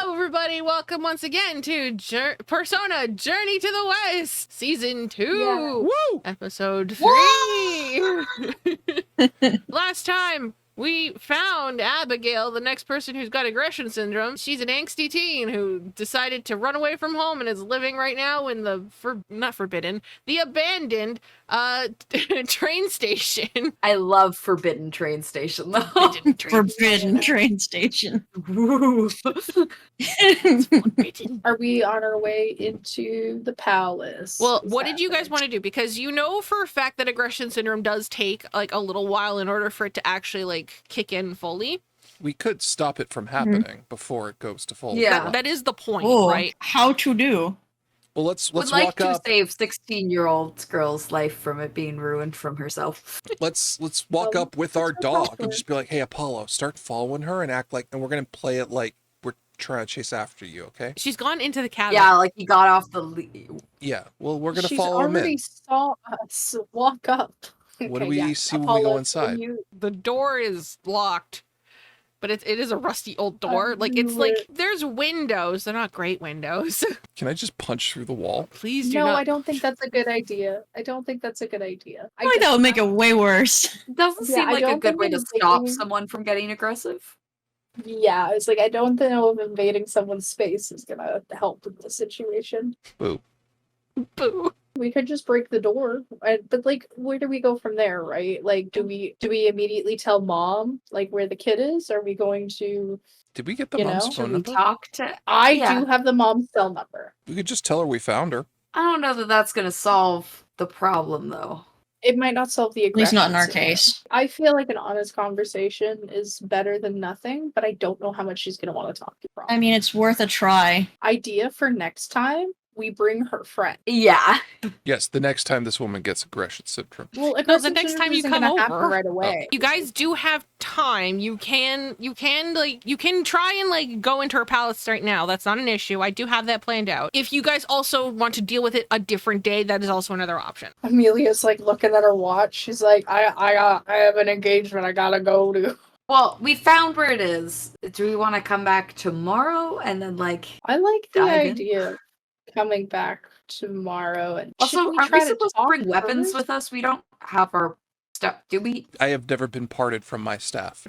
Everybody, welcome once again to Persona Journey to the West, Season 2, Woo! Episode 3. Last time, we found Abigail, the next person who's got aggression syndrome. She's an angsty teen who decided to run away from home and is living right now in the, the abandoned train station. I love Forbidden Train Station, though. Forbidden Train Station. Are we on our way into the palace? Well, what did you guys want to do? Because you know for a fact that aggression syndrome does take like a little while in order for it to actually like kick in fully. We could stop it from happening before it goes to full. Yeah. That is the point, Oh, right? How to do? Well, let's Would like walk to up. save 16-year-old girl's life from it being ruined from herself. Let's walk up with our dog and just be like, "Hey, Apollo, start following her and act like, and we're gonna play it like we're trying to chase after you, okay?" She's gone into the cabin. Yeah, like he got off the Yeah. Well, we're gonna She's follow him already in. saw us walk up. What do Okay, we yeah. see when we Apollo, go can inside? The door is locked, but it is a rusty old door. Like, it's like, there's windows. They're not great windows. Can I just punch through the wall? Please do No, not. I don't think that's a good idea. I think I think that would make it way worse. Doesn't Yeah, seem I like a don't good think way to invading- stop someone from getting aggressive. Yeah, it's like I don't know if invading someone's space is gonna help with the situation. Boo. Boo. We could just break the door, but like, where do we go from there, right? Like, do we immediately tell mom like where the kid is? Are we going to? Did we get the You mom's know, Should phone we number? talk to... I Yeah. do have the mom's cell number. We could just tell her we found her. I don't know that that's going to solve the problem, though. It might not solve the At least not in our aggression case. scenario. I feel like an honest conversation is better than nothing, but I don't know how much she's gonna want to talk to. I mean, it's worth a try. Idea for next time: we bring her friend. Yeah. Yes, the next time this woman gets aggression syndrome. Well, No, the aggressive next time syndrome you isn't come gonna happen over. right away. You guys do have time. You can try and like go into her palace right now. That's not an issue. I do have that planned out. If you guys also want to deal with it a different day, that is also another option. Amelia's like looking at her watch. She's like, I have an engagement I gotta go to. Well, we found where it is. Do we want to come back tomorrow and then, like... I like the Dive in. idea of coming back tomorrow. And Also, should we aren't try we supposed to talk bring weapons first? with us? We don't have our stuff, do we? I have never been parted from my staff.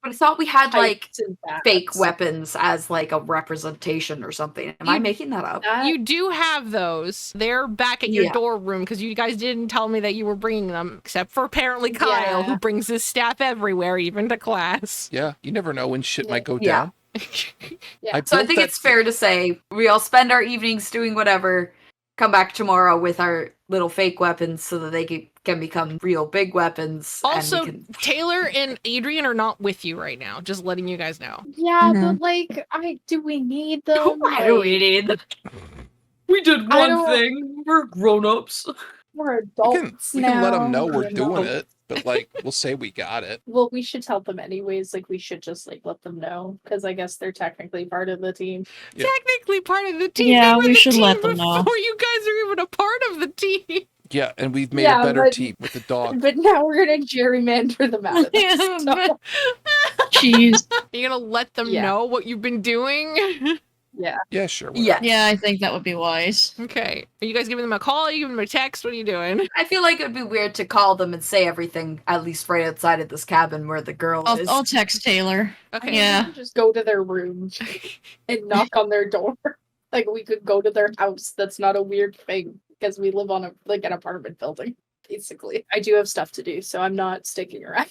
But I thought we had, like, Pipes and bats. fake weapons as, like, a representation or something. Am I You- making that up? That- You do have those. They're back at your Yeah. door room because you guys didn't tell me that you were bringing them, except for apparently Kyle, Yeah. who brings his staff everywhere, even to class. Yeah, you never know when shit might go Yeah. down. Yeah. So I built think that- it's fair to say we all spend our evenings doing whatever, come back tomorrow with our little fake weapons so that they can become real big weapons. Also, and we can... Taylor and Adrian are not with you right now. Just letting you guys know. Yeah, Mhm. but like, do we need them? Why do we Like, need them? We did I one don't- thing. We're grown-ups. We're We adults can let now, them know we're you know? doing it, but like we'll say we got it. Well, we should tell them anyways. Like, we should just like let them know because I guess they're technically part of the team. Yeah. Technically part of the team. Yeah, They were we the should team let them know. Before you guys are even a part of the team. Yeah, and we've made Yeah, a better but- team with the dog. But now we're gonna gerrymander them out of Yeah, this. So, Jeez. You're gonna let them Yeah. know what you've been doing? yeah. Yeah, sure. whatever. Yeah. Yeah, I think that would be wise. Okay. Are you guys giving them a call? Are you giving them a text? What are you doing? I feel like it would be weird to call them and say everything, at least right outside of this cabin where the girl is. I'll text Taylor. Okay. Yeah. We could just go to their room and knock on their door. Like we could go to their house. That's not a weird thing because we live on an apartment building. Basically, I do have stuff to do, so I'm not sticking around.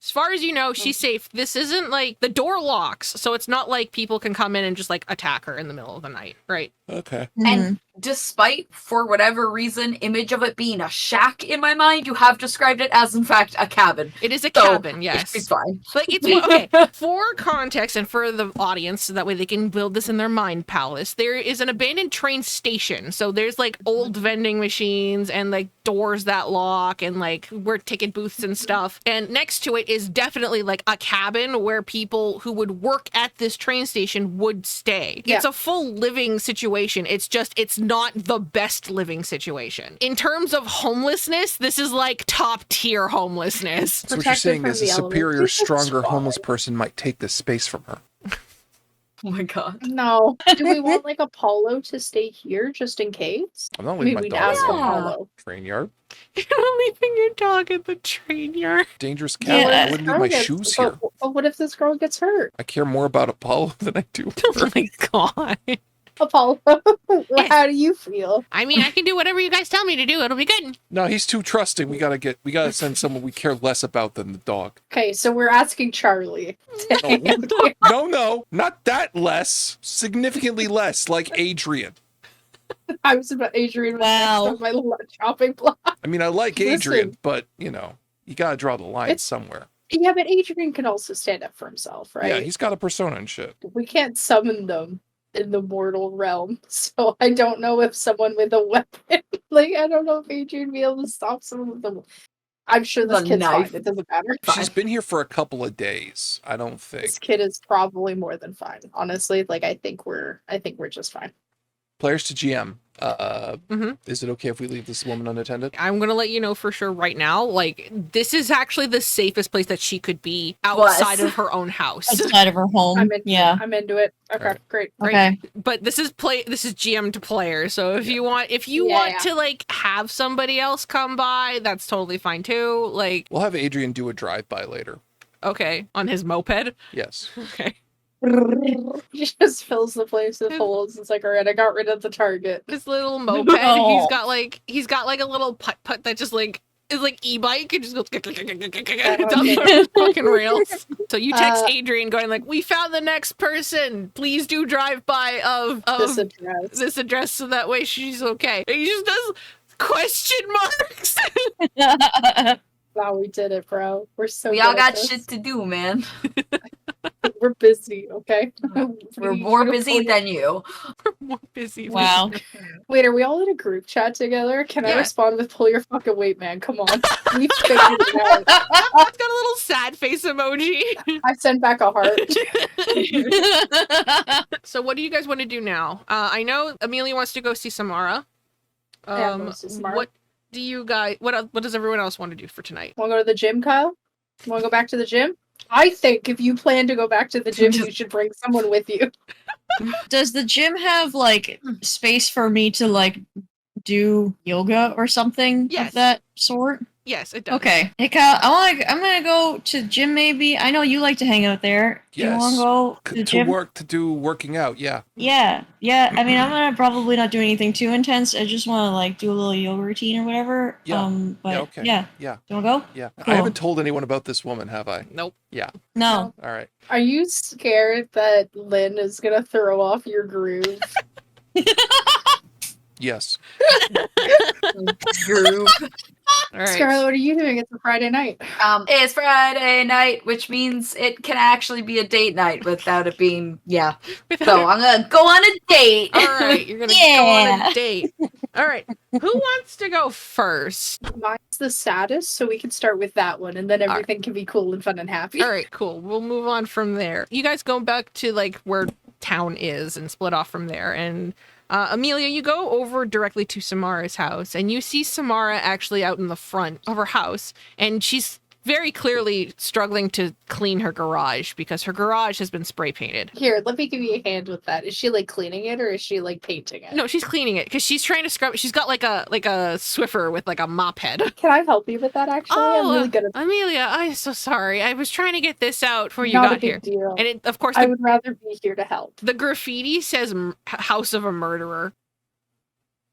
As far as you know, she's safe. This isn't like the door locks, so it's not like people can come in and just like attack her in the middle of the night, right? Okay. And despite, for whatever reason, image of it being a shack in my mind, you have described it as, in fact, a cabin. It is a So, cabin, yes. It's fine. Like it's okay for context and for the audience, so that way they can build this in their mind palace. There is an abandoned train station, so there's like old vending machines and like doors that lock and like where ticket booths and stuff. And next to it is definitely like a cabin where people who would work at this train station would stay. Yeah. It's a full living situation. It's not the best living situation in terms of homelessness. This is like top tier homelessness. So what you're Protected saying from is a the superior, elements. It's stronger fine. homeless person might take this space from her. Oh my god. No. Do we want like Apollo to stay here just in case? I'm not I leaving mean, my we'd dog ask alone. Yeah. Apollo. Train yard. You're not leaving your dog at the train yard. Dangerous cat. Yeah. I wouldn't leave my Gets- shoes but, here. but what if this girl gets hurt? I care more about Apollo than I do Oh her. my god. Apollo, Yes. how do you feel? I mean, I can do whatever you guys tell me to do. It'll be good. No, he's too trusting. We gotta send someone we care less about than the dog. Okay, so we're asking Charlie. to No. hang out here. No, not that less. Significantly less, like Adrian. I was about Adrian was Wow. next on my chopping block. I mean, I like Listen. Adrian, but you gotta draw the line It's- somewhere. Yeah, but Adrian can also stand up for himself, right? Yeah, he's got a persona and shit. We can't summon them in the mortal realm, so I don't know if someone with a weapon, like I don't know if Adrian would be able to stop someone with a. I'm sure this A kid's knife. fine. It doesn't matter. She's been here for a couple of days. I don't think. This kid is probably more than fine. Honestly, like I think we're just fine. Players to GM. Mhm. Is it okay if we leave this woman unattended? I'm gonna let you know for sure right now. Like, this is actually the safest place that she could be outside Bless. of her own house. Outside of her home. I'm into it. Okay, Alright. great. Okay. But this is GM to player. So if you want Yeah. to like have somebody else come by, that's totally fine too. Like, We'll have Adrian do a drive-by later. okay, on his moped. Yes. Okay. He just fills the place with holes. It's like, all right, I got rid of the target. His little moped. No. He's got like a little putt that just like is like e-bike and just goes down Okay. the fucking rails. So you text Uh, Adrian going like, "We found the next person. Please do drive by of This address. this address so that way she's okay." And he just does question marks. Wow, we did it, bro. We're so. We all good at got this. shit to do, man. We're busy, okay? We're We more feel busy fully- than you. More busy. Wow. Wait, are we all in a group chat together? Can I Yeah. respond with "pull your fucking weight, man"? Come on, we figured it out. It's got a little sad face emoji. I sent back a heart. So what do you guys want to do now? I know Amelia wants to go see Samara. Yeah, I'm gonna see Samara. What do you guys? What does everyone else want to do for tonight? Want to go to the gym, Kyle? Want to go back to the gym? I think if you plan to go back to the gym, you should bring someone with you. Does the gym have like space for me to like do yoga or something Yes. of that sort? Yes, it does. Okay. Hey Kyle, I'm gonna go to the gym maybe. I know you like to hang out there. Do you Yes. wanna go to the gym? To do working out, yeah. Yeah. I mean I'm gonna probably not do anything too intense. I just wanna like do a little yoga routine or whatever. Yeah. But Yeah, okay. yeah. Yeah. Do you wanna go? Yeah. Cool. I haven't told anyone about this woman, have I? Nope. No. All right. Are you scared that Lynn is gonna throw off your groove? Yes. Groove. All right. Scarlett, what are you doing? It's a Friday night. It's Friday night, which means it can actually be a date night without it being, yeah. So I'm gonna go on a date. All right, you're gonna go on Yeah. a date. All right, who wants to go first? Mine's the saddest, so we can start with that one, and then right. everything can be cool and fun and happy. All right, cool. We'll move on from there. You guys go back to like where town is and split off from there. And Amelia, you go over directly to Samara's house, and you see Samara actually out in the front of her house, and she's very clearly struggling to clean her garage because her garage has been spray painted. Here, let me give you a hand with that. Is she like cleaning it or is she like painting it? No, she's cleaning it because she's trying to scrub. She's got like a Swiffer with like a mop head. Can I help you with that? Actually, I'm really good at Amelia, I'm so sorry. I was trying to get this out before you Not a got big here. deal. And it, of course, I the, would rather be here to help. the graffiti says House of a Murderer.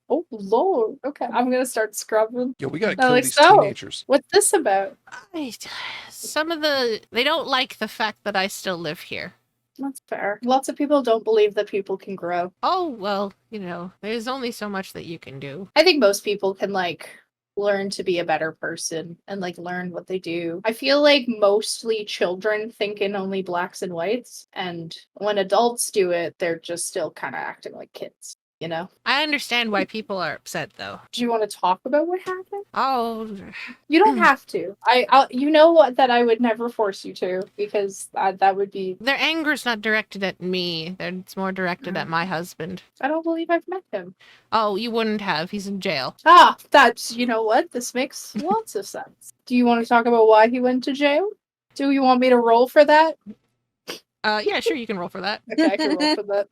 Oh Lord. Okay, I'm gonna start scrubbing. Yo, we gotta I kill like these so. teenagers. What's this about? Some of they don't like the fact that I still live here. That's fair. Lots of people don't believe that people can grow. Oh, well, there's only so much that you can do. I think most people can learn to be a better person and learn what they do. I feel like mostly children think in only blacks and whites, and when adults do it, they're just still kind of acting like kids, you know? I understand why people are upset, though. Do you want to talk about what happened? Oh, You don't have to. You know what? That I would never force you to, because that would be. their anger's not directed at me. It's more directed at my husband. I don't believe I've met him. Oh, you wouldn't have. He's in jail. Ah, that's. You know what? This makes lots of sense. Do you want to talk about why he went to jail? Do you want me to roll for that? Yeah, sure, you can roll for that. Okay, I can roll for that.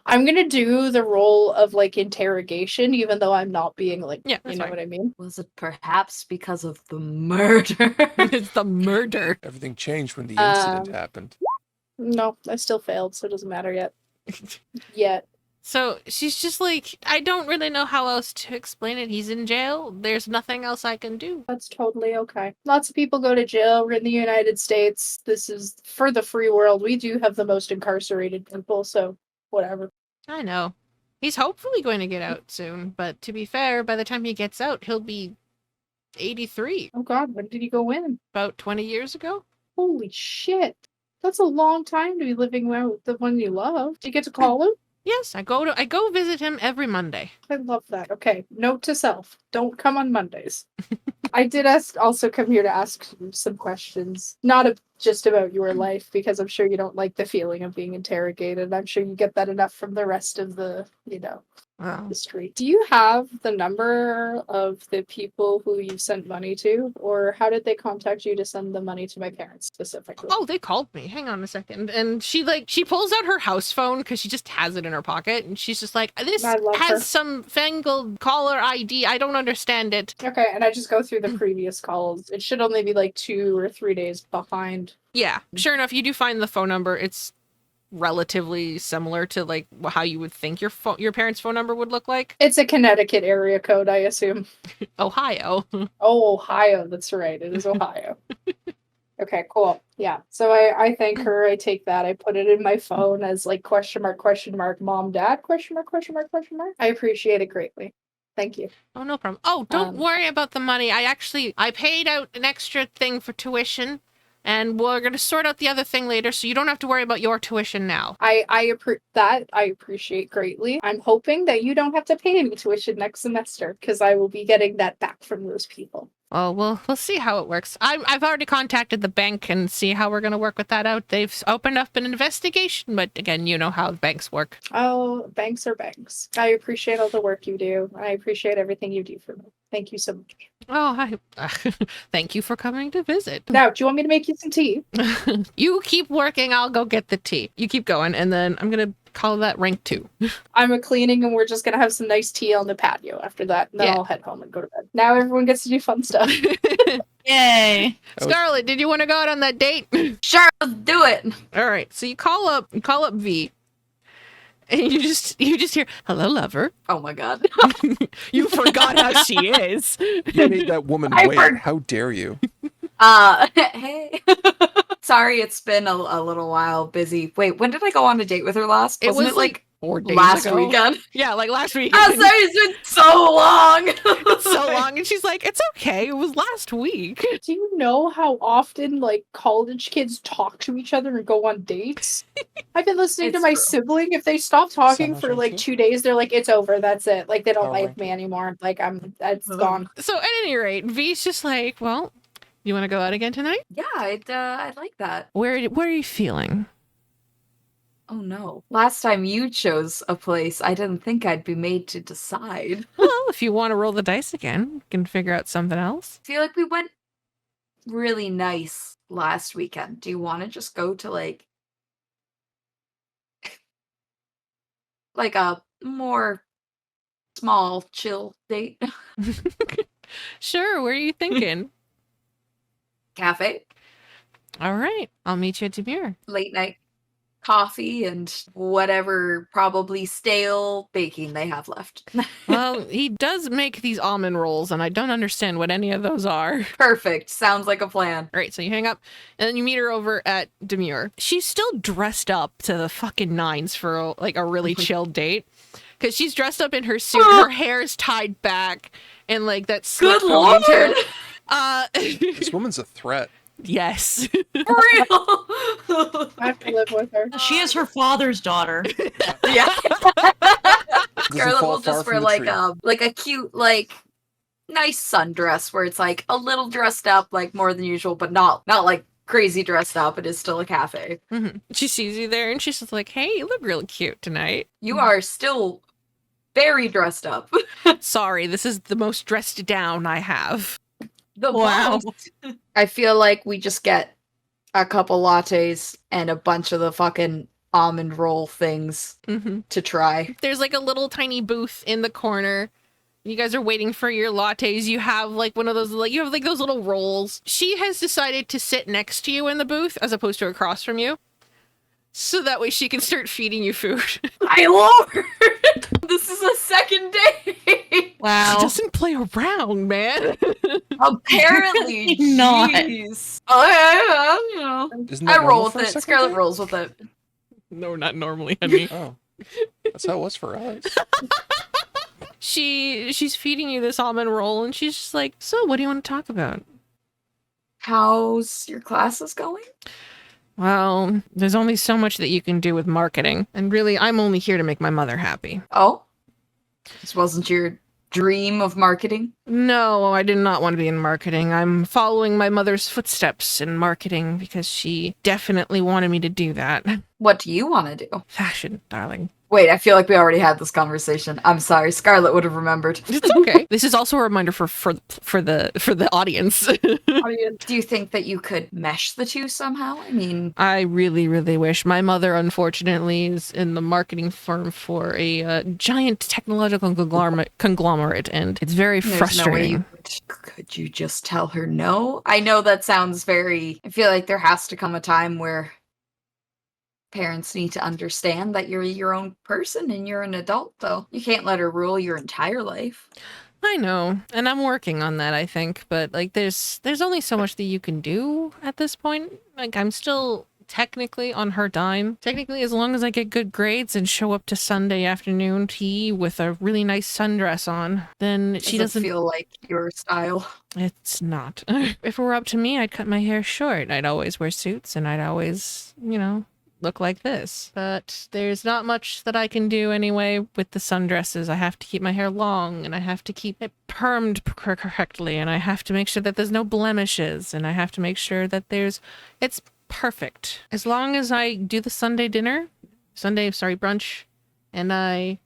I'm gonna do the role of interrogation, even though I'm not being Yeah, you that's know fine. what I mean? Was it perhaps because of the murder? It's the murder. Everything changed when the incident Um, happened. No, I still failed, so it doesn't matter yet. Yet. So she's just like, I don't really know how else to explain it. He's in jail. There's nothing else I can do. That's totally okay. Lots of people go to jail. We're in the United States. This is for the free world. We do have the most incarcerated people, so whatever. I know. He's hopefully going to get out soon, but to be fair, by the time he gets out, he'll be 83. Oh god, when did he go in? About 20 years ago? Holy shit. That's a long time to be living with the one you love. Do you get to call him? Yes, I go visit him every Monday. I love that. Okay, note to self: don't come on Mondays. I did also come here to ask you some questions, not just about your life, because I'm sure you don't like the feeling of being interrogated. I'm sure you get that enough from the rest of the, Wow. the street. Do you have the number of the people who you sent money to, or how did they contact you to send the money to my parents specifically? Oh, they called me. Hang on a second. And she pulls out her house phone because she just has it in her pocket, and she's just like, this I love has her. some fangled caller ID. I don't understand it. Okay, and I just go through the previous calls. It should only be 2 or 3 days behind. Yeah, sure enough, you do find the phone number. It's relatively similar to how you would think your parents' phone number would look like. It's a Connecticut area code, I assume. Ohio. Oh, Ohio. That's right. It is Ohio. Okay, cool. Yeah. So I thank her. I take that. I put it in my phone as question mark, mom, dad, question mark. I appreciate it greatly. Thank you. Oh, no problem. Oh, don't Um, worry about the money. I paid out an extra thing for tuition, and we're going to sort out the other thing later, so you don't have to worry about your tuition now. I appreciate greatly. I'm hoping that you don't have to pay any tuition next semester, because I will be getting that back from those people. Well, we'll see how it works. I've already contacted the bank and see how we're going to work with that out. They've opened up an investigation, but again, you know how banks work. Oh, banks are banks. I appreciate all the work you do. I appreciate everything you do for me. Thank you so much. Oh, thank you for coming to visit. Now, do you want me to make you some tea? You keep working, I'll go get the tea. You keep going, and then I'm going to call that rank 2. I'm a cleaning, and we're just gonna have some nice tea on the patio after that. And then Yeah. I'll head home and go to bed. Now everyone gets to do fun stuff. Yay. Scarlett, did you want to go out on that date? Sure, let's do it. All right, so you call up V, and you just hear, "Hello, lover." Oh my god. You forgot how she is. You made that woman I wait. heard- How dare you? Hey. Sorry, it's been a little while busy. Wait, when did I go on a date with her last? It Wasn't was it like 4 days last ago. weekend? Yeah, like last week. I'm sorry, it's been so long. It's so long, and she's like, "It's okay. It was last week." Do you know how often college kids talk to each other and go on dates? I've been listening to It's my true. sibling. If they stop talking for Someone's 2 days, they're like, "It's over. That's it." They don't Oh, like right. me anymore. It's Ugh. gone. So at any rate, V's just like, "Well, you want to go out again tonight? Yeah, I'd like that. Where are you feeling?" Oh no. Last time you chose a place, I didn't think I'd be made to decide. Well, if you want to roll the dice again, we can figure out something else. I feel like we went really nice last weekend. Do you want to just go to like a more small, chill date? Sure, where are you thinking? Cafe? All right, I'll meet you at Demure. Late night? coffee and whatever probably stale baking they have left. Well, he does make these almond rolls, and I don't understand what any of those are. Perfect. Sounds like a plan. All right, so you hang up, and then you meet her over at Demure. She's still dressed up to the fucking nines for a really chill date, because she's dressed up in her suit. Her hair's tied back, and like that slick Good lord! ponytail. This woman's a threat. Yes. For real. I have to live with her. She is her father's daughter. Yeah. Doesn't Scarlet fall will far just from wear the tree. like a cute nice sundress where it's like a little dressed up like more than usual, but not like crazy dressed up. It is still a cafe. Mm-hmm. She sees you there, and she's just like, "Hey, you look really cute tonight." You are still very dressed up. Sorry, this is the most dressed down I have. Wow. I feel like we just get a couple lattes and a bunch of the fucking almond roll things Mm-hmm. to try. There's like a little tiny booth in the corner. You guys are waiting for your lattes. You have like one of those, like you have like those little rolls. She has decided to sit next to you in the booth as opposed to across from you. So that way she can start feeding you food. My lord! This is a second date! Wow. She doesn't play around, man. Apparently Not. Jeez. Oh, yeah, you know. Isn't that I roll normal with for a it. second Scarlet date? rolls with it. No, not normally, honey. Oh, that's how it was for us. She's feeding you this almond roll, and she's just like, "So, what do you want to talk about?" How's your classes going? Well, there's only so much that you can do with marketing, and really, I'm only here to make my mother happy. Oh? This wasn't your dream of marketing? No, I did not want to be in marketing. I'm following my mother's footsteps in marketing because she definitely wanted me to do that. What do you want to do? Fashion, darling. Wait, I feel like we already had this conversation. I'm sorry. Scarlet would have remembered. It's okay. This is also a reminder for the audience. Do you think that you could mesh the two somehow? I mean, I really, really wish. My mother, unfortunately, is in the marketing firm for a giant technological conglomerate, and it's very there's frustrating. no way you could you just tell her no? I know that sounds very... I feel like there has to come a time where parents need to understand that you're your own person and you're an adult, though. You can't let her rule your entire life. I know, and I'm working on that, I think, but like there's only so much that you can do at this point. Like I'm still technically on her dime. Technically, as long as I get good grades and show up to Sunday afternoon tea with a really nice sundress on, then she doesn't feel like your style. It's not. If it were up to me, I'd cut my hair short. I'd always wear suits and I'd always, look like this. But there's not much that I can do anyway with the sundresses. I have to keep my hair long, and I have to keep it permed correctly, and I have to make sure that there's no blemishes, and I have to make sure that it's perfect. As long as I do the brunch, and I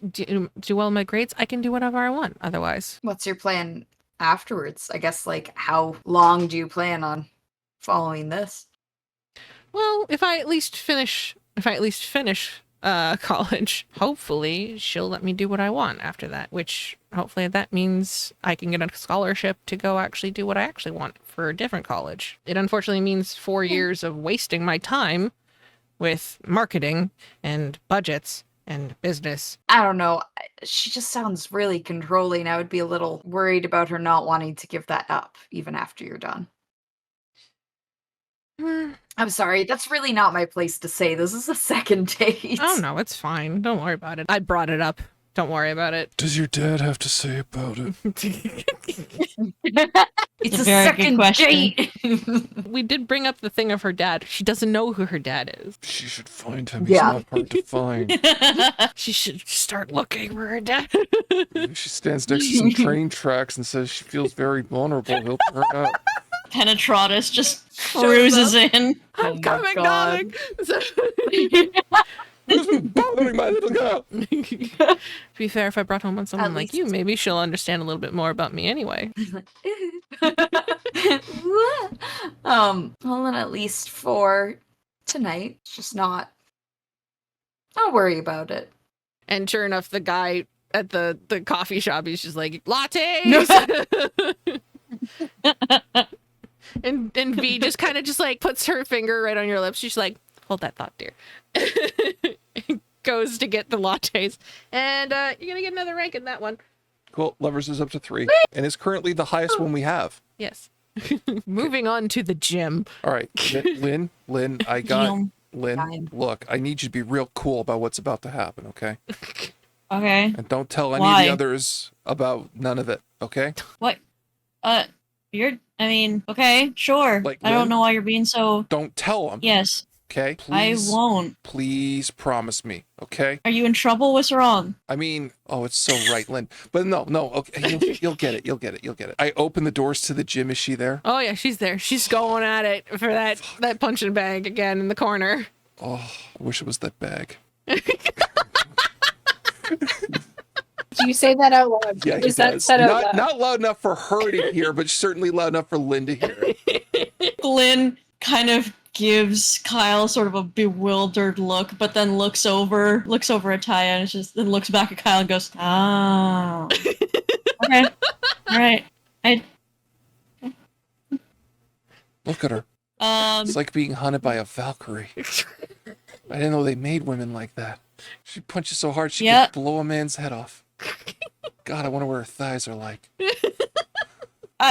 do well in my grades, I can do whatever I want otherwise. What's your plan afterwards? I guess, like, how long do you plan on following this? Well, if I at least finish college, hopefully she'll let me do what I want after that, which hopefully that means I can get a scholarship to go actually do what I actually want for a different college. It unfortunately means 4 years of wasting my time with marketing and budgets and business. I don't know. She just sounds really controlling. I would be a little worried about her not wanting to give that up even after you're done. I'm sorry, that's really not my place to say. This is a second date. Oh no, it's fine. Don't worry about it. I brought it up. Don't worry about it. Does your dad have to say about it? It's a very good second question. date. We did bring up the thing of her dad. She doesn't know who her dad is. She should find him. He's Yeah. not hard to find. She should start looking for her dad. If she stands next to some train tracks and says she feels very vulnerable, he'll turn up. Penetratus just cruises in. I'm my coming, God. darling. Who's been bothering my little girl? To be fair, if I brought home someone At like you, least- maybe she'll understand a little bit more about me anyway. Well, then at least for tonight, it's just not. Don't worry about it. And sure enough, the guy at the coffee shop, he's just like, lattes! and V just kind of just like puts her finger right on your lips. She's like, Hold that thought, dear. Goes to get the lattes. And you're going to get another rank in that one. Cool. Lovers is up to 3. And is currently the highest one we have. Yes. Moving on to the gym. All right. Lynn, I got... Yum. Lynn, look, I need you to be real cool about what's about to happen, okay? Okay. And don't tell any Why? of the others about none of it, okay? What? Okay, sure. Like, I Lynn? don't know why you're being so. Don't tell them, Yes, okay? I Please, won't. please promise me, okay? Are you in trouble? What's wrong? I mean, oh, it's so right, Lynn. But no, okay, you'll get it. I open the doors to the gym. Is she there? Oh, yeah, she's there. She's going at it for that punching bag again in the corner. Oh, I wish it was that bag. Do you say that out loud? Yeah, he Is that does. said out loud? Not loud enough for her to hear, but certainly loud enough for Lynn to hear it. Lynn kind of gives Kyle sort of a bewildered look, but then looks over at Taya and then looks back at Kyle and goes, "Ah, okay, all right." Look at her. It's like being hunted by a Valkyrie. I didn't know they made women like that. She punches so hard she could blow a man's head off. God, I wonder what her thighs are like.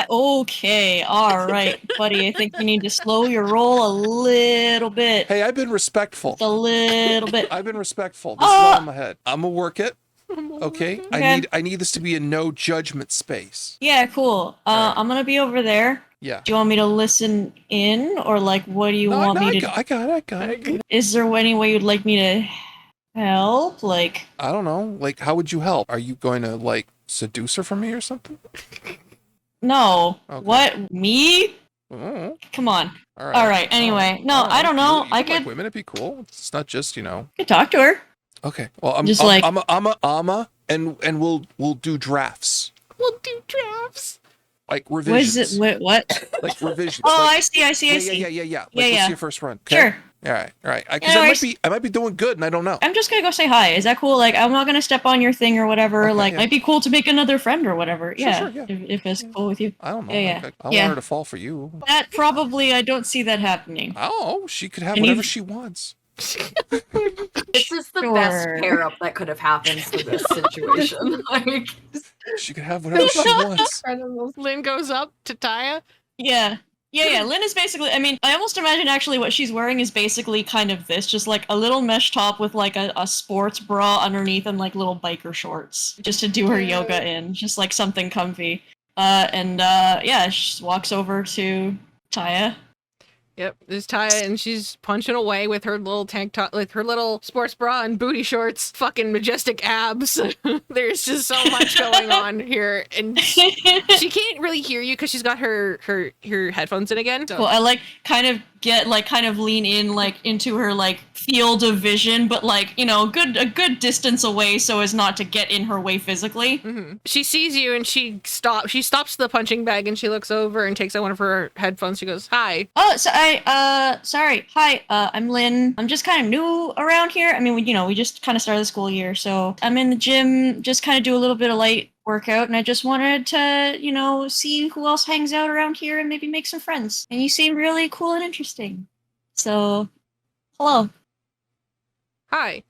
Okay, all right, buddy. I think you need to slow your roll a little bit. Hey, I've been respectful. Just a little bit. I've been respectful. This is all in my head. I'm gonna work it. Okay? Okay. I need this to be a no judgment space. Yeah, cool. Alright. I'm gonna be over there. Yeah. Do you want me to listen in, or like, what do you want me to? I got it. Is there any way you'd like me to help? Like, I don't know. Like, how would you help? Are you going to like seduce her for me or something? no. Okay. What? Me? Oh, Come on. all All right. Anyway, no, All right. I don't know. You I like could women. It'd be cool. It's not just could talk to her. Okay. Well, I'm Just like- and we'll do drafts. We'll do drafts. Like What revisions. is it? What? Like revisions. Oh, like, I see. I see. I see. Yeah. Like, Yeah, what's yeah. your first run? Okay? Sure. All right. Because Yeah, no worries. I might be doing good, and I don't know. I'm just gonna go say hi. Is that cool? Like, I'm not gonna step on your thing or whatever. Okay, Like, yeah. might be cool to make another friend or whatever. Sure, yeah. If it's cool with you. I don't know. Yeah. Like, I Yeah. want her to fall for you. That probably I don't see that happening. Oh, she could have And whatever you- she wants. This is the Sure. best pair up that could have happened for this situation. Like, She could have whatever she wants. Lynn goes up to Taya. Yeah. Lynn is basically, I mean, I almost imagine actually what she's wearing is basically kind of this, just like a little mesh top with like a sports bra underneath and like little biker shorts, just to do her yoga in, just like something comfy. Yeah, she just walks over to Taya. Yep, there's Taya, and she's punching away with her little tank top, like her little sports bra and booty shorts, fucking majestic abs. There's just so much going on here, and she can't really hear you because she's got her headphones in again. So. Cool. I like kind of lean in like into her like field of vision, but like, you know, a good distance away so as not to get in her way physically. Mm-hmm. She sees you and she stops the punching bag and she looks over and takes out one of her headphones. She goes, "Hi." Oh, so sorry. Hi, I'm Lynn. I'm just kind of new around here. I mean, we just kind of started the school year, so I'm in the gym, just kind of do a little bit of light workout, and I just wanted to, see who else hangs out around here and maybe make some friends. And you seem really cool and interesting. So, hello. Hi.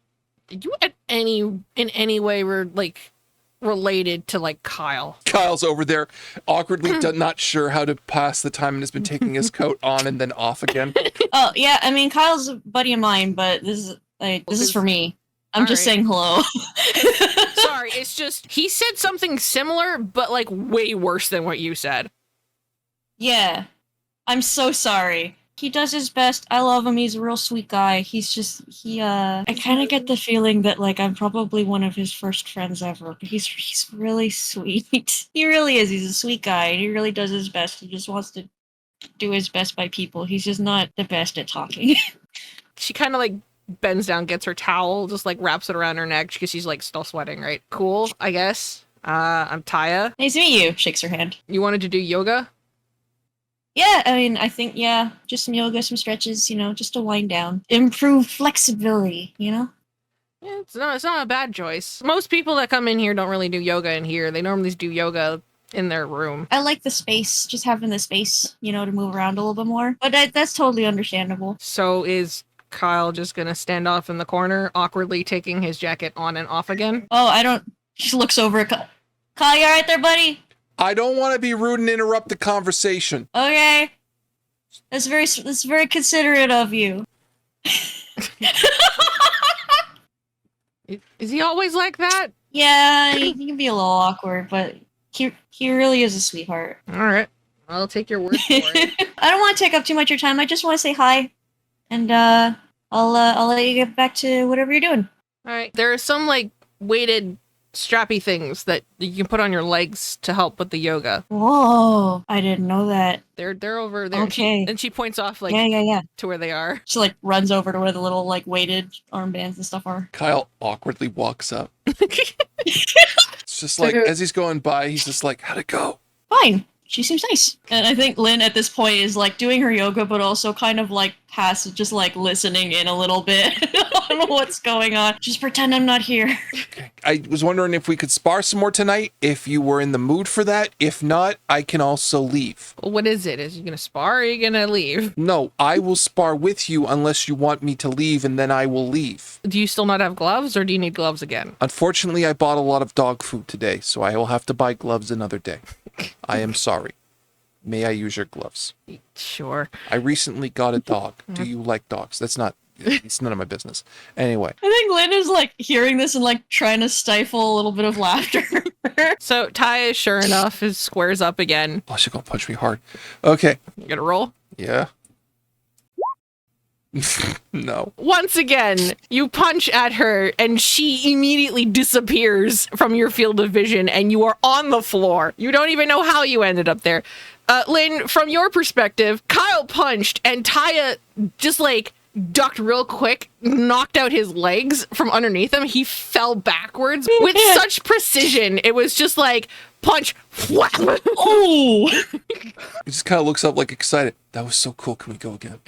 Did you in any way were like related to like Kyle? Kyle's over there, awkwardly not sure how to pass the time and has been taking his coat on and then off again. Oh, yeah, I mean, Kyle's a buddy of mine, but this is for me. I'm just saying hello. Sorry, it's just he said something similar, but like way worse than what you said. Yeah. I'm so sorry. He does his best. I love him. He's a real sweet guy. I kind of get the feeling that like I'm probably one of his first friends ever. But he's really sweet. He really is. He's a sweet guy. And he really does his best. He just wants to do his best by people. He's just not the best at talking. She kind of like bends down, gets her towel, just like wraps it around her neck because she's like still sweating, right? Cool, I guess. I'm Taya. Nice to meet you. Shakes her hand. You wanted to do yoga? Yeah, I mean, I think, just some yoga, some stretches, just to wind down. Improve flexibility, Yeah, it's not a bad choice. Most people that come in here don't really do yoga in here. They normally do yoga in their room. I like the space, just having the space, to move around a little bit more. But that's totally understandable. So is Kyle just gonna stand off in the corner, awkwardly taking his jacket on and off again. Oh, I don't... She looks over at Kyle, you alright there, buddy? I don't want to be rude and interrupt the conversation. Okay. That's very considerate of you. Is he always like that? Yeah, he can be a little awkward, but he really is a sweetheart. All right, I'll take your word for it. I don't want to take up too much of your time. I just want to say hi, and I'll let you get back to whatever you're doing. All right, there are some like weighted strappy things that you can put on your legs to help with the yoga. Whoa, I didn't know that. They're over there. Okay. And she points off like Yeah. to where they are. She like runs over to where the little like weighted armbands and stuff are. Kyle awkwardly walks up. It's just like, as he's going by, he's just like, how'd it go? Fine. She seems nice. And I think Lynn at this point is like doing her yoga, but also kind of like passive, just like listening in a little bit on what's going on. Just pretend I'm not here. Okay. I was wondering if we could spar some more tonight, if you were in the mood for that. If not, I can also leave. Well, what is it? Is you gonna spar or are you gonna leave? No, I will spar with you unless you want me to leave, and then I will leave. Do you still not have gloves or do you need gloves again? Unfortunately, I bought a lot of dog food today, so I will have to buy gloves another day. I am sorry. May I use your gloves? Sure. I recently got a dog. Do you like dogs? It's none of my business. Anyway. I think Lynn is like hearing this and like trying to stifle a little bit of laughter. So Taya, sure enough, is squares up again. Oh, she's gonna punch me hard. Okay. You gonna roll? Yeah. No. Once again, you punch at her and she immediately disappears from your field of vision and you are on the floor. You don't even know how you ended up there. Lynn, from your perspective, Kyle punched and Taya just like ducked real quick, knocked out his legs from underneath him. He fell backwards with such precision. It was just like punch. Oh! He just kind of looks up like excited. That was so cool. Can we go again?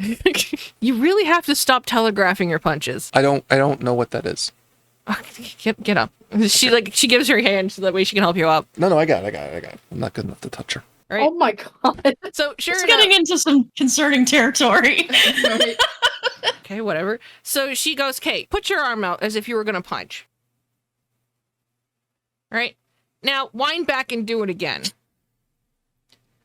You really have to stop telegraphing your punches. I don't know what that is. Get up. She gives her hand so that way she can help you up. No, I got it. I'm not good enough to touch her. Right? Oh my god. So sure It's enough, getting into some concerning territory. Right. okay, whatever. So she goes, "Okay, put your arm out as if you were gonna punch." All right. Now wind back and do it again.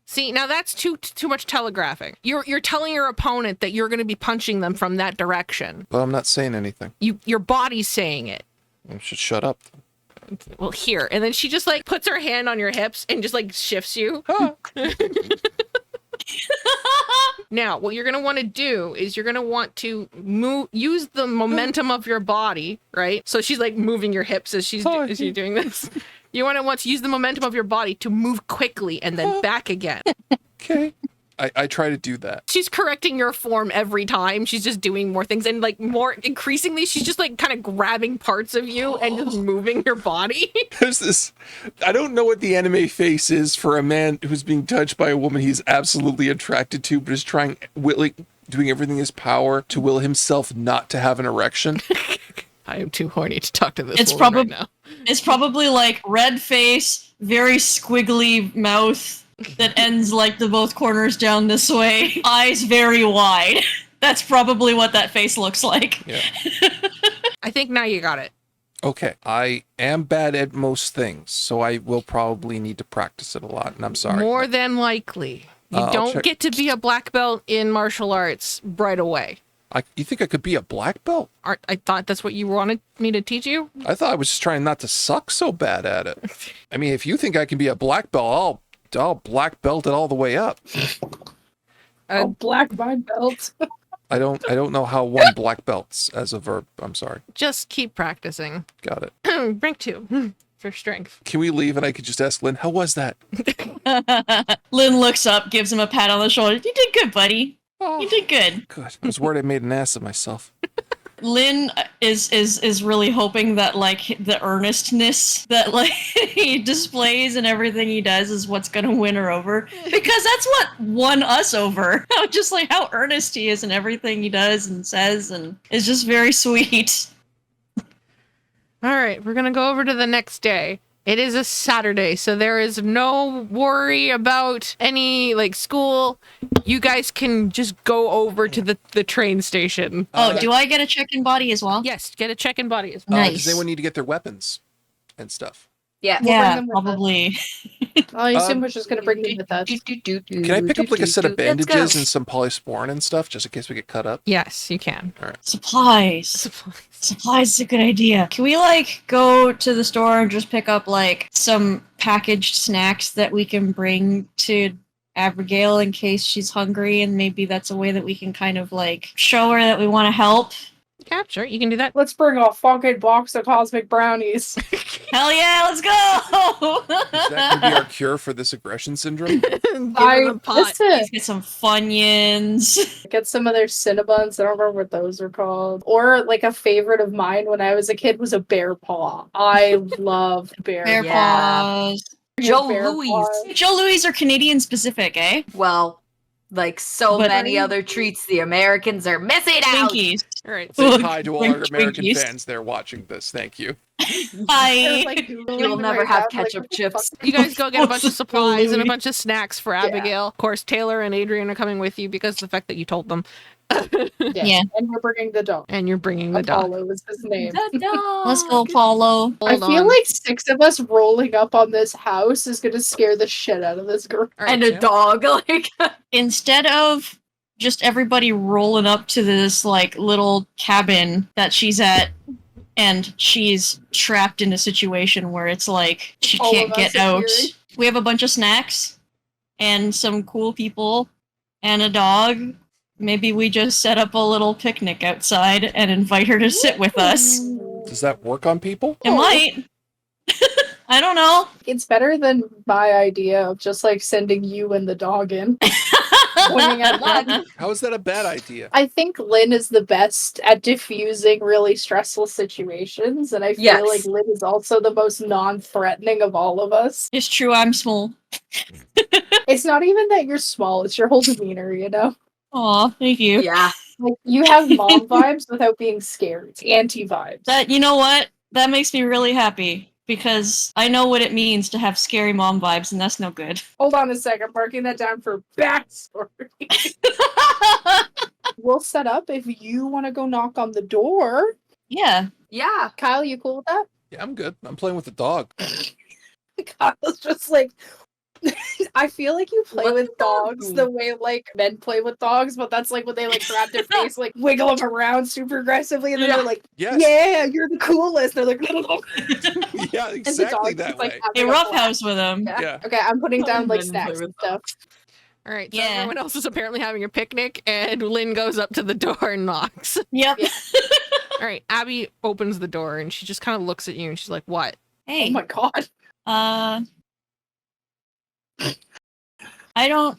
See, now that's too much telegraphing. You're telling your opponent that you're going to be punching them from that direction. But I'm not saying anything. Your body's saying it. You should shut up. Well, here. And then she just like puts her hand on your hips and just like shifts you. Now, what you're going to want to do is you're going to want to use the momentum of your body, right? So she's like moving your hips as she's doing this. You want to use the momentum of your body to move quickly and then back again. Okay. I try to do that. She's correcting your form every time. She's just doing more things. And like more increasingly, she's just like kind of grabbing parts of you and just moving your body. There's this, I don't know what the anime face is for a man who's being touched by a woman he's absolutely attracted to, but is trying, doing everything in his power to will himself not to have an erection. I am too horny to talk to this woman right now. It's probably like red face, very squiggly mouth that ends like the both corners down this way, eyes very wide. That's probably what that face looks like. Yeah. I think now you got it. Okay. I am bad at most things, so I will probably need to practice it a lot, and I'm sorry. More than likely. You don't get to be a black belt in martial arts right away. You think I could be a black belt? I thought that's what you wanted me to teach you? I thought I was just trying not to suck so bad at it. I mean, if you think I can be a black belt, I'll black belt it all the way up. Black my belt. I don't know how one black belts as a verb. I'm sorry. Just keep practicing. Got it. Rank 2 for strength. Can we leave and I could just ask Lynn, how was that? Lynn looks up, gives him a pat on the shoulder. You did good, buddy. Oh, You did good. good. I was worried I made an ass of myself. Lynn is really hoping that like the earnestness that like he displays and everything he does is what's gonna win her over, because that's what won us over. Just like how earnest he is in everything he does and says, and is just very sweet. All right, we're going to go over to the next day. It is a Saturday, so there is no worry about any, like, school. You guys can just go over to the train station. Oh, do I get a check-in body as well? Yes, get a check-in body as well. Nice. Does anyone need to get their weapons and stuff? Yeah. We'll bring Yeah, them with probably. I assume we're just gonna bring them with us. Can I pick up like a set of bandages and some polysporin and stuff just in case we get cut up? Yes, you can. All right. Supplies. Supplies is a good idea. Can we, like, go to the store and just pick up, like, some packaged snacks that we can bring to Abigail in case she's hungry, and maybe that's a way that we can kind of, like, show her that we want to help? Yeah, sure, you can do that. Let's bring a fucking box of cosmic brownies. Hell yeah, let's go! Is that going to be our cure for this aggression syndrome? Give them a pot. Listen, Let's get some Funyuns. get some of their Cinnabons. I don't remember what those are called. Or like a favorite of mine when I was a kid was a bear paw. I love bear Bear Yeah. paws. Joe Bear Louis. paws. Joe Louis are Canadian specific, eh? Well, like so But- many other treats, the Americans are missing out. Twinkies. All right. Say hi to all our Twinkies. American fans there watching this. Thank you. Hi. Like, You'll never have ketchup chips. You guys go get a bunch of supplies and a Louis. bunch of snacks for Abigail. Of course, Taylor and Adrian are coming with you because of the fact that you told them. Yeah. And we're bringing the dog. And you're bringing the dog. Apollo is his name. Let's go, Paulo. I Hold feel on. like 6 of us rolling up on this house is gonna scare the shit out of this girl. All right, And a Joe. dog, like Instead of just everybody rolling up to this, like, little cabin that she's at, and she's trapped in a situation where it's like she All can't of get us out. appearing. We have a bunch of snacks and some cool people and a dog. Maybe we just set up a little picnic outside and invite her to sit with us. Does that work on people? It might. I don't know. It's better than my idea of just like sending you and the dog in. Pointing at Lynn. How is that a bad idea? I think Lynn is the best at diffusing really stressful situations, and I feel Yes. like Lynn is also the most non-threatening of all of us. It's true, I'm small. It's not even that you're small; it's your whole demeanor. You know, Aw, thank you. yeah. like you have mom vibes without being scared. It's anti vibes. That, you know what? That makes me really happy because I know what it means to have scary mom vibes, and that's no good. Hold on a second, marking that down for backstory. We'll set up if you want to go knock on the door. Yeah. Yeah. Kyle, you cool with that? Yeah, I'm good. I'm playing with the dog. Kyle's just like, I feel like you play What's with the dog dogs doing? the way like men play with dogs, but that's like when they like grab their face, like wiggle them around super aggressively, and then Yeah. they're like, Yes. "Yeah, you're the coolest." They're like, Yeah, and the exactly dog's that just, way. like, A having a blast. roughhouse with them. Yeah. Yeah. Okay, I'm putting down like Men play snacks and with stuff. All right, so Yeah. everyone else is apparently having a picnic, and Lynn goes up to the door and knocks. Yep. Yeah. All right, Abby opens the door, and she just kind of looks at you, and she's like, "What?" Hey. Oh my god. I don't.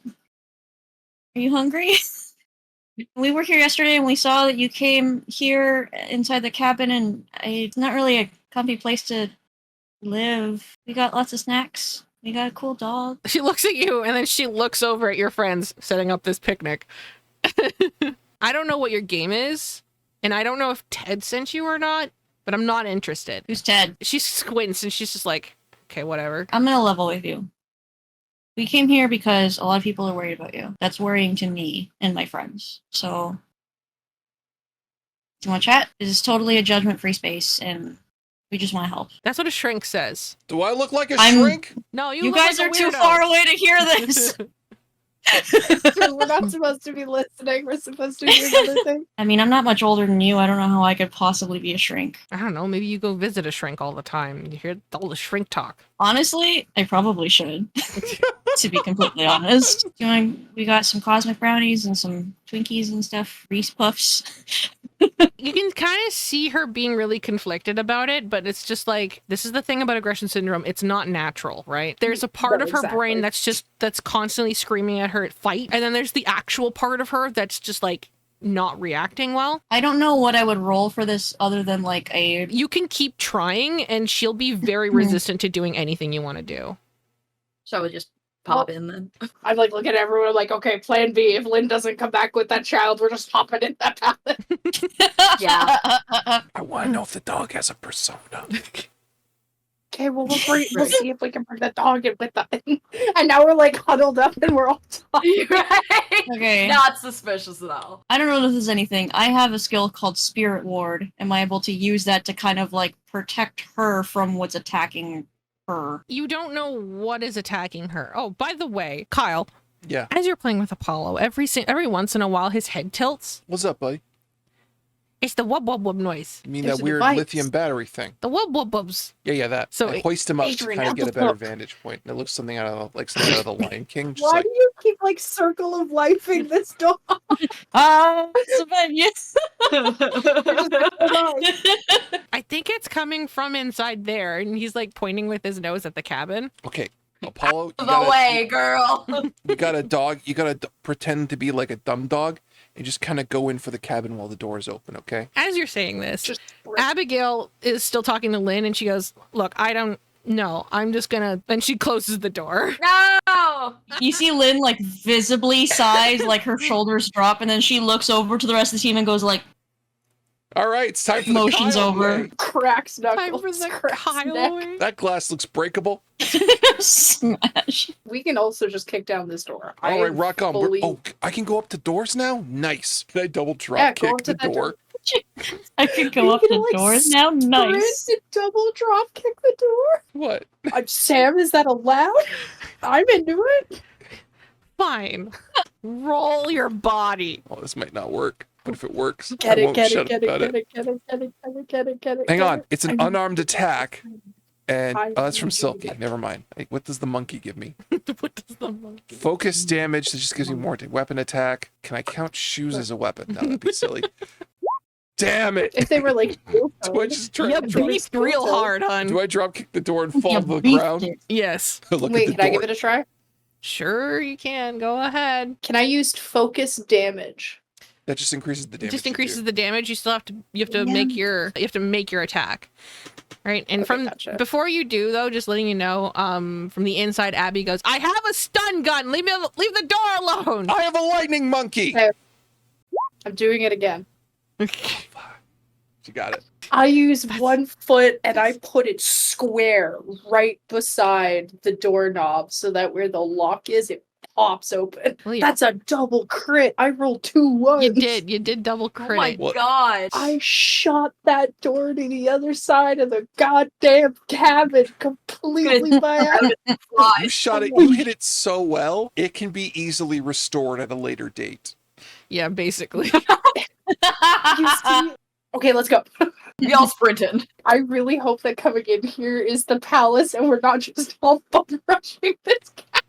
Are you hungry? We were here yesterday and we saw that you came here inside the cabin, and it's not really a comfy place to live. We got lots of snacks. We got a cool dog. She looks at you, and then she looks over at your friends setting up this picnic. I don't know what your game is, and I don't know if Ted sent you or not, but I'm not interested. Who's Ted? She squints, and she's just like, "Okay, whatever." I'm gonna level with you. We came here because a lot of people are worried about you. That's worrying to me and my friends. So, do you want to chat? This is totally a judgment-free space, and we just want to help. That's what a shrink says. Do I look like a I'm- shrink? No, you You look guys like are a too weirdo. far away to hear this. We're not supposed to be listening. We're supposed to do another thing. I mean, I'm not much older than you. I don't know how I could possibly be a shrink. I don't know. Maybe you go visit a shrink all the time. You hear all the shrink talk. Honestly, I probably should. To be completely honest. We got some cosmic brownies and some Twinkies and stuff. Reese Puffs. You can kind of see her being really conflicted about it, but it's just like, this is the thing about aggression syndrome. It's not natural, right? There's a part No, of her brain exactly. that's constantly screaming at her at fight. And then there's the actual part of her that's just like not reacting well. I don't know what I would roll for this other than like a... You can keep trying and she'll be very resistant to doing anything you want to do. Shall we just pop in then? I'm like looking at everyone like, okay, plan B. If Lynn doesn't come back with that child, we're just popping in that pallet. Yeah. I want to know if the dog has a persona. okay, well, we'll see if we can bring the dog in with us. And now we're like huddled up and we're all talking. Right? Okay. Not suspicious at all. I don't know if there's anything. I have a skill called Spirit Ward. Am I able to use that to kind of like protect her from what's attacking her? You don't know what is attacking her. Oh, by the way, Kyle. Yeah. As you're playing with Apollo, every once in a while his head tilts. What's up, buddy? It's the wub wub wub noise. You mean There's that a weird device. lithium battery thing? The wub wub wubs. Yeah, that. So I hoist him up to Adrian, kind of how get a the better fuck? vantage point. And it looks something out of the Lion King. Just Why like, do you keep like circle of lifing this dog? Yes. I think it's coming from inside there, and he's like pointing with his nose at the cabin. okay, Apollo, The way, girl. you got a dog. You got to pretend to be like a dumb dog and just kind of go in for the cabin while the door is open, okay? As you're saying this, Just Abigail is still talking to Lynn, and she goes, "Look, I don't know. I'm just gonna." And she closes the door. No! You see Lynn like visibly sighs, like her shoulders drop, and then she looks over to the rest of the team and goes like, All right, it's time for Motion's the Kyle over. way. cracks Time knuckles. for the cracks Kyle neck. way. That glass looks breakable. smash. We can also just kick down this door. All right, rock on. fully- Oh, I can go up to doors now? Nice. Can I double drop Yeah, go kick up to the that door? I could go You up can, the like, doors now. Nice. Sprint and double drop kick the door. What? Sam, is that allowed? I'm into it. Fine. Roll your body. Oh, this might not work. But if it works, Get I it, won't get shut it, up get it, about get it, get it, get it, get it, get it, get it. Hang get on. it. It's an unarmed attack. And I oh, that's from know Silky. that. Never mind. Hey, what does the monkey give me? What does the monkey? Focus damage. That just gives me more weapon attack. Can I count shoes as a weapon? No, that'd be silly. Damn it! If they were like, Do I just try You to drop? beefed real hard, hon. Do I drop kick the door and fall You to the beefed ground? it. Yes. Look wait, at the can I door. give it a try? Sure, you can. Go ahead. Can I use focus damage? That just increases the It damage. just you increases do. the damage. You still have to Yeah. make your attack. Right? And Okay, from gotcha. before you do though, just letting you know, from the inside Abby goes, "I have a stun gun. Leave the door alone." I have a lightning monkey. Okay. I'm doing it again. You got it. I use 1 foot and I put it square right beside the doorknob so that where the lock is, it pops open. Well, yeah. That's a double crit. I rolled 2 ones. You did double Oh crit. my it. What? god. I shot that door to the other side of the goddamn cabin completely by accident. You shot it. You hit it so well. It can be easily restored at a later date. Yeah, basically. You see? Okay, let's go. We all sprinted. I really hope that coming in here is the palace and we're not just all bum rushing this guy.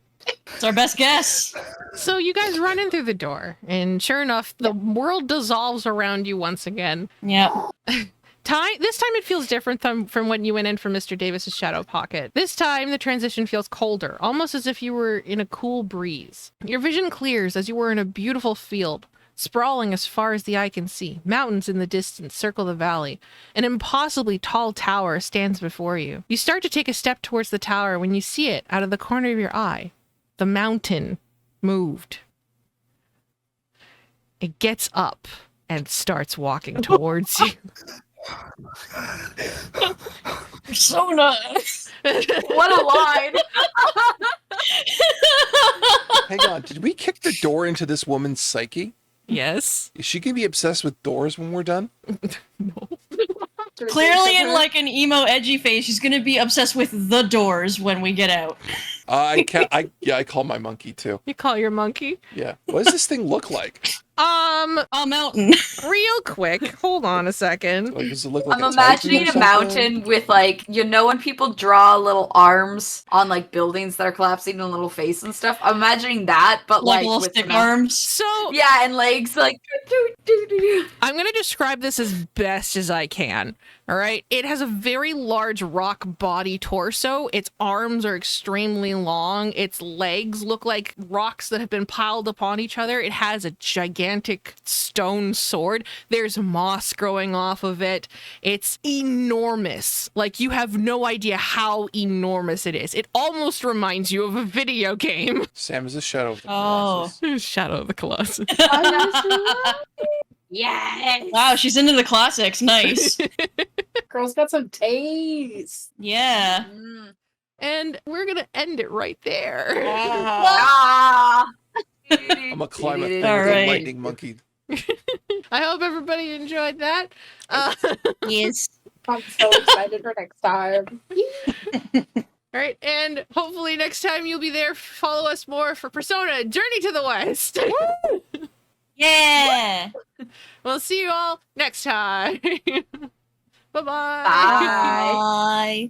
It's our best guess. So you guys run in through the door, and sure enough, the world dissolves around you once again. Yeah. This time it feels different from when you went in from Mr. Davis's shadow pocket. This time the transition feels colder, almost as if you were in a cool breeze. Your vision clears as you were in a beautiful field, sprawling as far as the eye can see. Mountains in the distance circle the valley. An impossibly tall tower stands before you. You start to take a step towards the tower when you see it out of the corner of your eye. The mountain moved. It gets up and starts walking towards you. So nice. What a line. Hang on. Did we kick the door into this woman's psyche? Yes. Is she gonna be obsessed with doors when we're done? Clearly, in like an emo, edgy face, she's gonna be obsessed with the doors when we get out. I call my monkey too. You call your monkey? Yeah. What does this thing look like? A mountain. Real quick. Hold on a second. Like, does it look like I'm a titan imagining or a something? mountain with like, you know, when people draw little arms on like buildings that are collapsing and a little face and stuff. I'm imagining that, but Like like little with stick the mountain. arms. So Yeah, and legs like. I'm going to describe this as best as I can. All right. It has a very large rock body torso. Its arms are extremely long. Its legs look like rocks that have been piled upon each other. It has a gigantic stone sword. There's moss growing off of it. It's enormous. Like, you have no idea how enormous it is. It almost reminds you of a video game. Sam is a shadow of the Oh. Colossus. Shadow of the Colossus. I was Yes. Wow, she's into the classics. Nice. Girl's got some taste. Yeah. Mm. And we're gonna end it right there. Ah. I'm gonna climb a thing All with a right. lightning monkey. I hope everybody enjoyed that. Yes. I'm so excited for next time. All right, and hopefully next time you'll be there. Follow us more for Persona Journey to the West. Yeah. We'll see you all next time. Bye-bye. Bye. Bye.